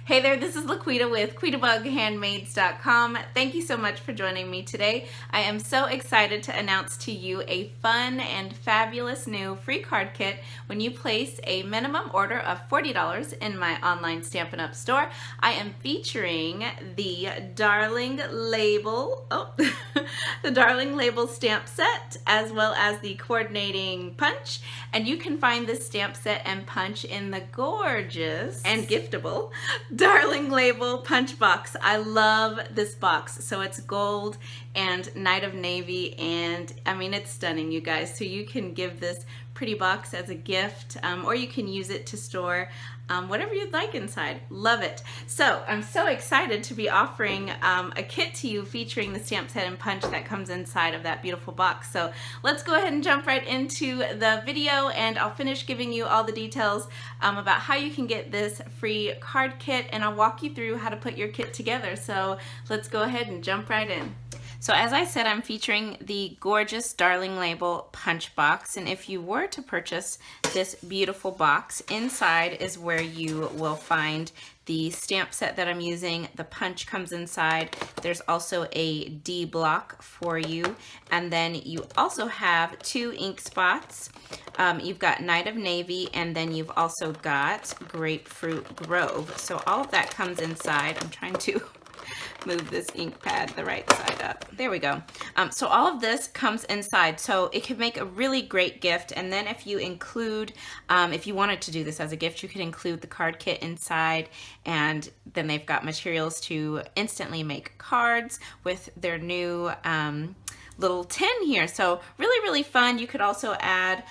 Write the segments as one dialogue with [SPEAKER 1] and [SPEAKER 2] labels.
[SPEAKER 1] Hey there, this is LaQuita with QuitaBugHandmaids.com. Thank you so much for joining me today. I am so excited to announce to you a fun and fabulous new free card kit when you place a minimum order of $40 in my online Stampin' Up! Store. I am featuring the Darling Label, the Darling Label stamp set, as well as the coordinating punch. And you can find this stamp set and punch in the gorgeous and giftable Darling Label punch box. I love this box. So it's gold and Night of Navy, and I mean, it's stunning, you guys. So you can give this pretty box as a gift, or you can use it to store whatever you'd like inside. Love it. So I'm so excited to be offering a kit to you featuring the stamp set and punch that comes inside of that beautiful box. So let's go ahead and jump right into the video, and I'll finish giving you all the details about how you can get this free card kit, and I'll walk you through how to put your kit together. So let's go ahead and jump right in. So as I said, I'm featuring the gorgeous Darling Label punch box, and if you were to purchase this beautiful box, inside is where you will find the stamp set that I'm using. The punch comes inside. There's also a D block for you, and then you also have 2 ink spots. You've got Night of Navy, and then you've also got Grapefruit Grove. So all of that comes inside. I'm trying to move this ink pad the right side up. There we go. So all of this comes inside, so it can make a really great gift. And then if you include, if you wanted to do this as a gift, you could include the card kit inside, and then they've got materials to instantly make cards with their new little tin here. So really fun. You could also add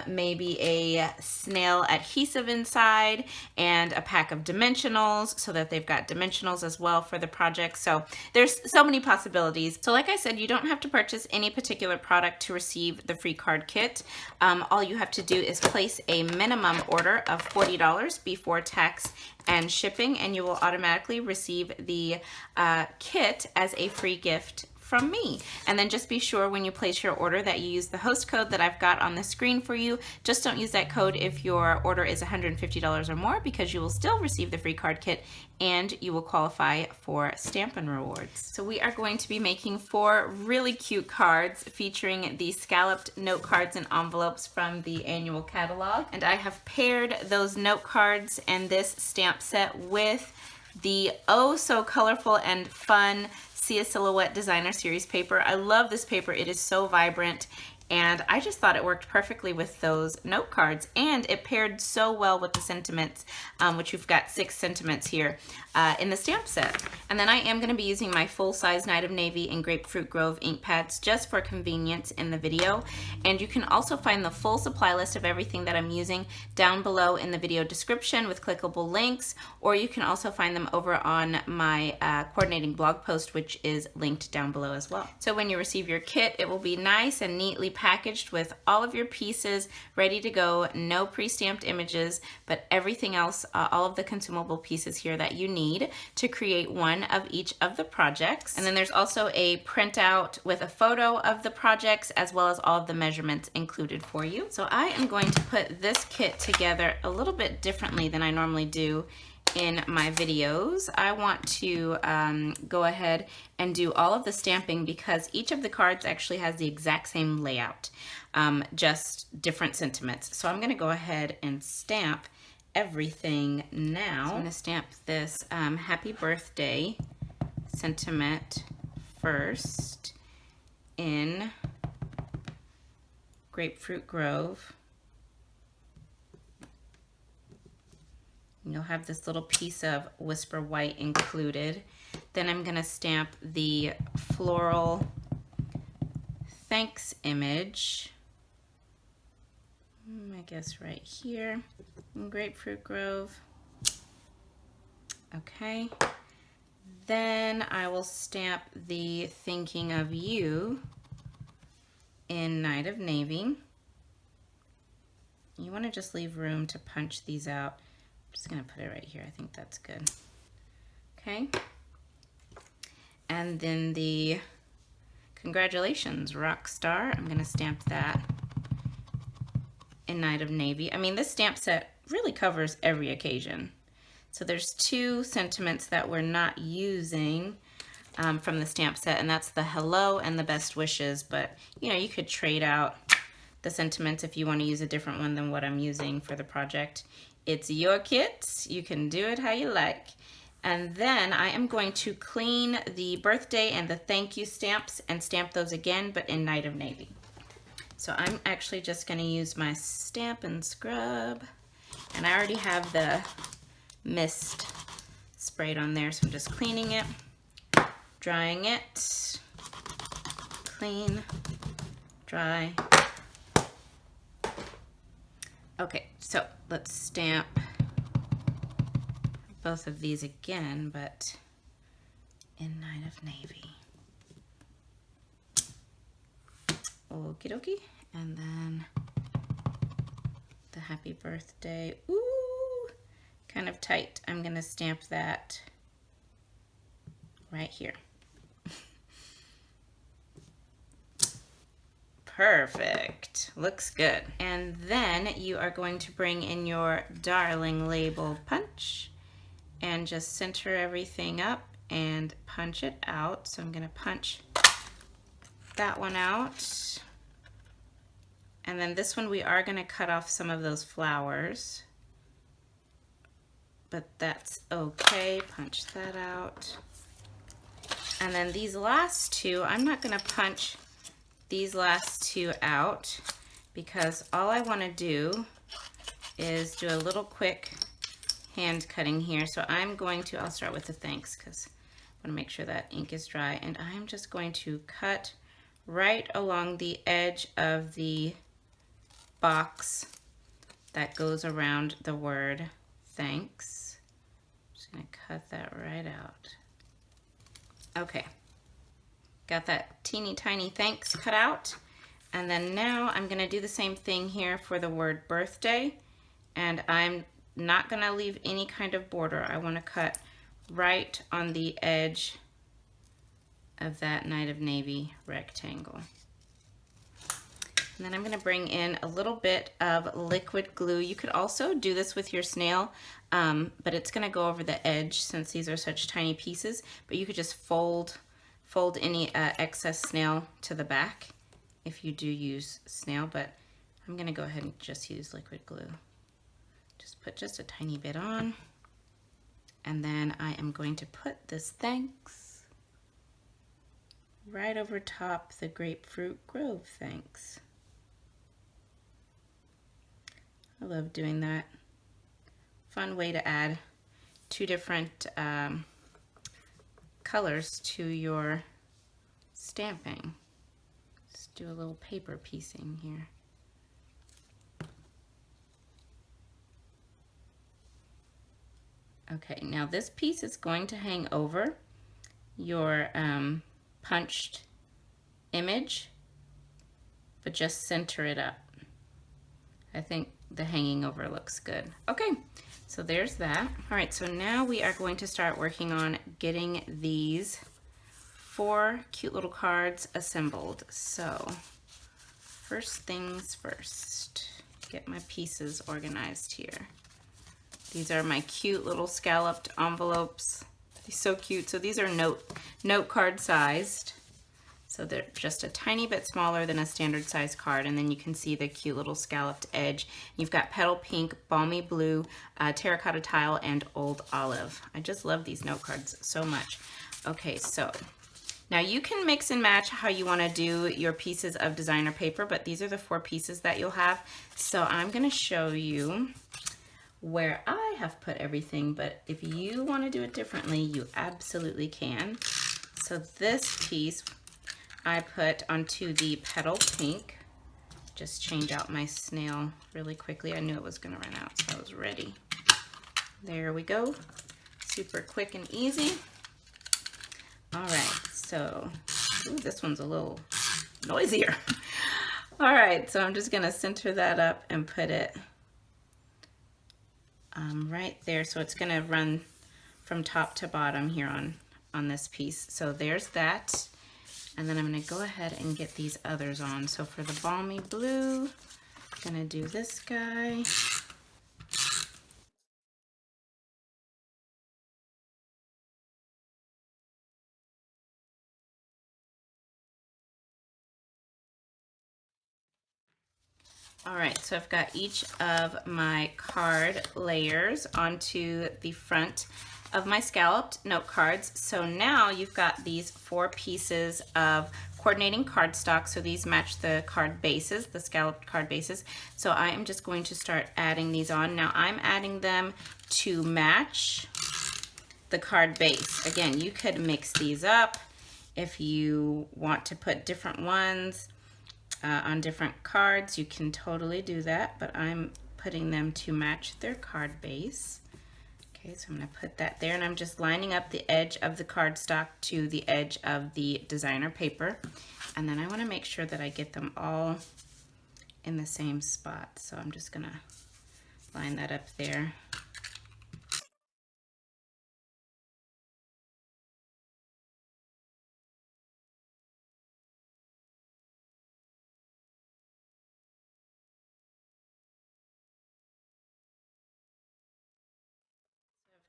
[SPEAKER 1] maybe a snail adhesive inside and a pack of dimensionals, so that they've got dimensionals as well for the project. So there's so many possibilities. So like I said, you don't have to purchase any particular product to receive the free card kit. All you have to do is place a minimum order of $40 before tax and shipping, and you will automatically receive the kit as a free gift from me. And then just be sure when you place your order that you use the host code that I've got on the screen for you. Just don't use that code if your order is $150 or more, because you will still receive the free card kit and you will qualify for Stampin' rewards. So we are going to be making 4 really cute cards featuring the scalloped note cards and envelopes from the annual catalog. And I have paired those note cards and this stamp set with the oh so colorful and fun See a Silhouette Designer Series paper. I love this paper. It is so vibrant, and I just thought it worked perfectly with those note cards, and it paired so well with the sentiments, which we've got 6 sentiments here in the stamp set. And then I am going to be using my full-size Night of Navy and Grapefruit Grove ink pads just for convenience in the video. And you can also find the full supply list of everything that I'm using down below in the video description with clickable links, or you can also find them over on my coordinating blog post, which is linked down below as well. So when you receive your kit, it will be nice and neatly packaged with all of your pieces ready to go. No pre-stamped images, but everything else, all of the consumable pieces here that you need to create one of each of the projects. And then there's also a printout with a photo of the projects, as well as all of the measurements included for you. So I am going to put this kit together a little bit differently than I normally do in my videos. I want to go ahead and do all of the stamping, because each of the cards actually has the exact same layout, just different sentiments. So I'm going to go ahead and stamp everything now. So I'm going to stamp this happy birthday sentiment first in Grapefruit Grove. You'll have this little piece of Whisper White included. Then I'm going to stamp the floral thanks image, I guess right here in Grapefruit Grove. Okay. Then I will stamp the thinking of you in Night of Navy. You want to just leave room to punch these out. I'm just going to put it right here. I think that's good. Okay. And then the congratulations rock star, I'm going to stamp that in Night of Navy. I mean, this stamp set really covers every occasion. So there's two sentiments that we're not using from the stamp set, and that's the hello and the best wishes. But you know, you could trade out the sentiments if you want to use a different one than what I'm using for the project. It's your kit. You can do it how you like. And then I am going to clean the birthday and the thank you stamps and stamp those again, but in Night of Navy. So I'm actually just going to use my Stampin' scrub, and I already have the mist sprayed on there, so I'm just cleaning it, drying it, clean, dry. Okay, so let's stamp both of these again, but in Night of Navy. Okie dokie. And then the happy birthday. Ooh, kind of tight. I'm gonna stamp that right here. Perfect, looks good. And then you are going to bring in your darling label punch and just center everything up and punch it out. So I'm gonna punch that one out. And then this one we are gonna cut off some of those flowers, but that's okay, punch that out. And then these last two, I'm not gonna punch these last two out because all I wanna do is do a little quick hand cutting here. So I'm going to, I'll start with the thanks because I wanna make sure that ink is dry, and I'm just going to cut right along the edge of the box that goes around the word thanks. I'm just gonna cut that right out. Okay, got that teeny tiny thanks cut out. And then now I'm gonna do the same thing here for the word birthday, and I'm not gonna leave any kind of border. I wanna cut right on the edge of that Night of Navy rectangle. And then I'm gonna bring in a little bit of liquid glue. You could also do this with your snail, but it's gonna go over the edge since these are such tiny pieces, but you could just fold any excess snail to the back if you do use snail, but I'm gonna go ahead and just use liquid glue. Just put just a tiny bit on, and then I am going to put this thanks right over top the Grapefruit Grove thanks. I love doing that. Fun way to add two different colors to your stamping. Just do a little paper piecing here. Okay, now this piece is going to hang over your punched image, but just center it up. I think the hanging over looks good. Okay, so there's that. All right, so now we are going to start working on getting these 4 cute little cards assembled. So first things first, get my pieces organized here. These are my cute little scalloped envelopes. They're so cute. So these are note card sized. So they're just a tiny bit smaller than a standard size card, and then you can see the cute little scalloped edge. You've got petal pink, balmy blue, terracotta tile, and old olive. I just love these note cards so much. Okay, so now you can mix and match how you want to do your pieces of designer paper, but these are the 4 pieces that you'll have. So I'm going to show you where I have put everything, but if you want to do it differently, you absolutely can. So this piece I put onto the petal pink. Just change out my snail really quickly. I knew it was gonna run out, so I was ready. There we go. Super quick and easy. All right, so, ooh, this one's a little noisier. All right, so I'm just gonna center that up and put it right there. So it's gonna run from top to bottom here on this piece. So there's that. And then I'm gonna go ahead and get these others on. So for the balmy blue, I'm gonna do this guy. All right, so I've got each of my card layers onto the front of my scalloped note cards. So now you've got these 4 pieces of coordinating cardstock. So these match the card bases, the scalloped card bases. So I am just going to start adding these on. Now I'm adding them to match the card base. Again, you could mix these up if you want to put different ones on different cards. You can totally do that, but I'm putting them to match their card base. Okay, so I'm going to put that there, and I'm just lining up the edge of the cardstock to the edge of the designer paper. And then I want to make sure that I get them all in the same spot. So I'm just going to line that up there.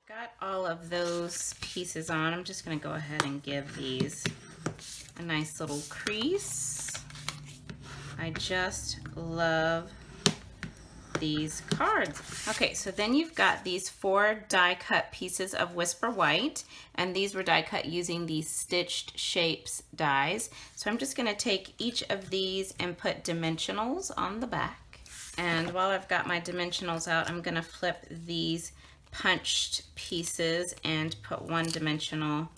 [SPEAKER 1] Got all of those pieces on. I'm just going to go ahead and give these a nice little crease. I just love these cards. Okay, so then you've got these 4 die cut pieces of Whisper White, and these were die cut using these Stitched Shapes dies. So I'm just going to take each of these and put dimensionals on the back. And while I've got my dimensionals out, I'm going to flip these punched pieces and put 1 dimensional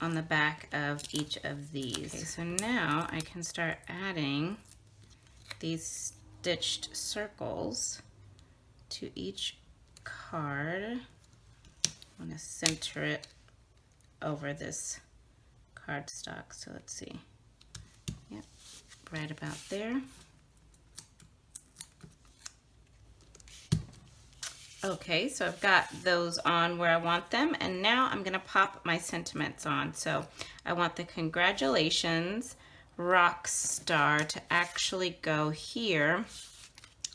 [SPEAKER 1] on the back of each of these. Okay, so now I can start adding these stitched circles to each card. I want to center it over this cardstock. So let's see. Yep, right about there. Okay, so I've got those on where I want them, and now I'm going to pop my sentiments on. So I want the congratulations rock star to actually go here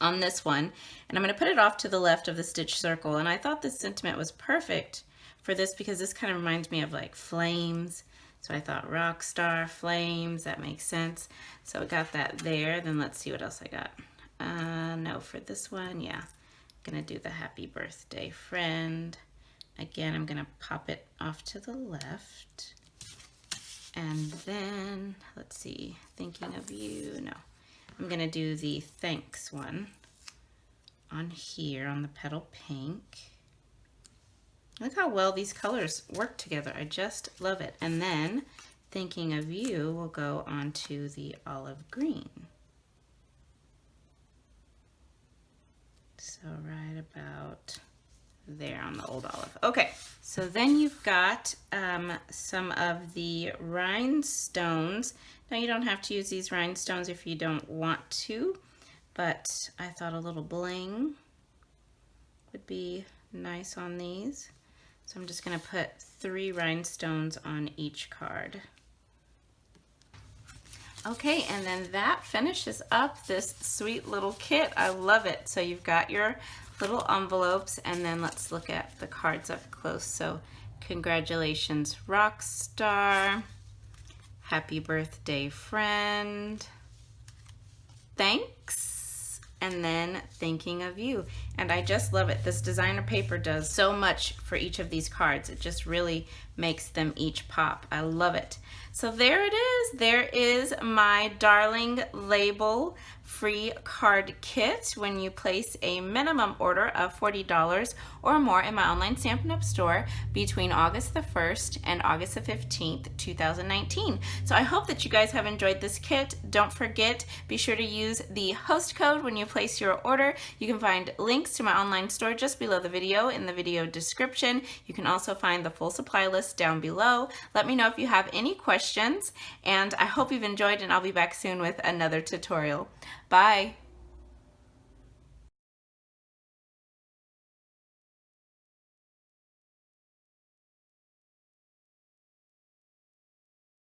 [SPEAKER 1] on this one, and I'm going to put it off to the left of the stitch circle. And I thought this sentiment was perfect for this because this kind of reminds me of like flames. So I thought rock star, flames, that makes sense. So I got that there. Then let's see what else I got. No, for this one, yeah. Gonna do the happy birthday friend. Again, I'm gonna pop it off to the left. And then, let's see, thinking of you, no. I'm gonna do the thanks one on here on the petal pink. Look how well these colors work together. I just love it. And then thinking of you will go onto the olive green. So right about there on the old olive. Okay, so then you've got some of the rhinestones. Now you don't have to use these rhinestones if you don't want to, but I thought a little bling would be nice on these. So I'm just going to put 3 rhinestones on each card. Okay, and then that finishes up this sweet little kit. I love it. So you've got your little envelopes, and then let's look at the cards up close. So congratulations, Rockstar. Happy birthday, friend. Thanks. And then thinking of you. And I just love it. This designer paper does so much for each of these cards. It just really makes them each pop. I love it. So there it is. There is my darling label free card kit when you place a minimum order of $40 or more in my online Stampin' Up! Store between August the 1st and August the 15th, 2019. So I hope that you guys have enjoyed this kit. Don't forget, be sure to use the host code when you place your order. You can find links to my online store just below the video in the video description. You can also find the full supply list down below. Let me know if you have any questions, and I hope you've enjoyed, and I'll be back soon with another tutorial. Bye.